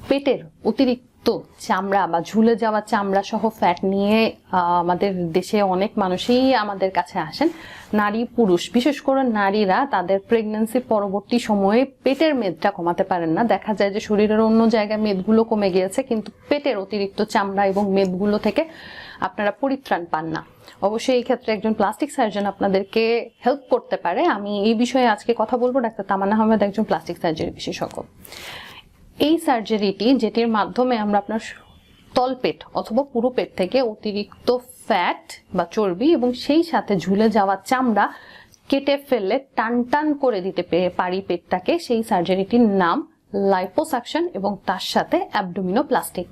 পেটের অতিরিক্ত চামড়া বা ঝুলে যাওয়া চামড়া সহ ফ্যাট নিয়ে আমাদের দেশে অনেক মানুষই আমাদের কাছে আসেন। নারী পুরুষ বিশেষ করে নারীরা তাদের প্রেগন্যান্সি পরবর্তী সময়ে পেটের মেদটা কমাতে পারেন না। দেখা যায় যে শরীরের অন্য জায়গায় মেদগুলো কমে গিয়েছে, কিন্তু পেটের অতিরিক্ত চামড়া এবং মেদগুলো থেকে আপনারা পরিত্রাণ পান না। অবশ্যই এই ক্ষেত্রে একজন প্লাস্টিক সার্জন আপনাদেরকে হেল্প করতে পারে। আমি এই বিষয়ে আজকে কথা বলবো। ডাক্তার তামান্না আহমেদ একজন প্লাস্টিক সার্জারি বিশেষজ্ঞ। এই সার্জারিটি যেটির মাধ্যমে আমরা আপনার তলপেট অথবা পুরো পেট থেকে অতিরিক্ত ফ্যাট বা চর্বি এবং সেই সাথে ঝুলে যাওয়া চামড়া কেটে ফেললে টান টান করে দিতে পারি পেটটাকে, সেই সার্জারিটির নাম লাইপোসাকশন এবং তার সাথে অ্যাবডোমিনোপ্লাস্টি।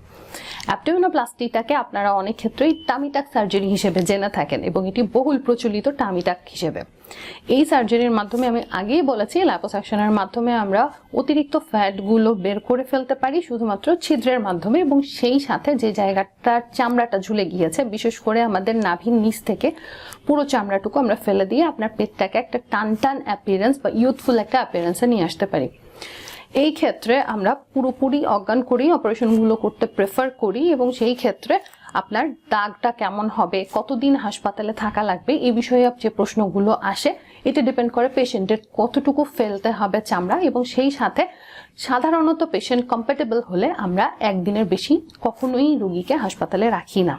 অ্যাবডোমিনোপ্লাস্টিটাকে আপনারা অনেক ক্ষেত্রেই টামিটাক সার্জারি হিসেবে জেনে থাকেন এবং এটি বহুল প্রচলিত টামিটাক হিসেবে। এই সার্জারির মাধ্যমে আমি আগেই বলেছি, লাইপোসাকশনের মাধ্যমে আমরা অতিরিক্ত ফ্যাটগুলো বের করে ফেলতে পারি শুধুমাত্র ছিদ্রের মাধ্যমে, এবং সেই সাথে যে জায়গাটার চামড়াটা ঝুলে গিয়েছে বিশেষ করে আমাদের নাভির নিচ থেকে পুরো চামড়াটুকু আমরা ফেলে দিয়ে আপনার পেটটাকে একটা টান টান অ্যাপিয়ারেন্স বা ইউথফুল একটা অ্যাপিয়ারেন্সে নিয়ে আসতে পারি। এই ক্ষেত্রে আমরা পুরোপুরি অজ্ঞান করেই অপারেশনগুলো করতে প্রেফার করি, এবং সেই ক্ষেত্রে আপনার দাগটা কেমন হবে, কতদিন হাসপাতালে থাকা লাগবে, এই বিষয়ে যে প্রশ্নগুলো আসে এটা ডিপেন্ড করে পেশেন্টের কতটুকু ফেলতে হবে চামড়া, এবং সেই সাথে সাধারণত পেশেন্ট কম্প্যাটেবল হলে আমরা একদিনের বেশি কখনোই রোগীকে হাসপাতালে রাখি না।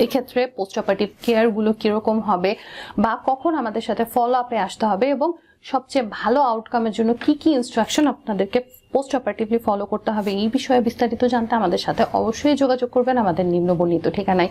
এক্ষেত্রে পোস্ট অপারেটিভ কেয়ারগুলো কিরকম হবে বা কখন আমাদের সাথে ফলো আপে আসতে হবে এবং সবচেয়ে ভালো আউটকামের জন্য কি কি ইনস্ট্রাকশন আপনাদেরকে পোস্ট অপারেটিভলি ফলো করতে হবে, এই বিষয়ে বিস্তারিত জানতে আমাদের সাথে অবশ্যই যোগাযোগ করবেন আমাদের নিম্নবর্ণিত ঠিকানায়।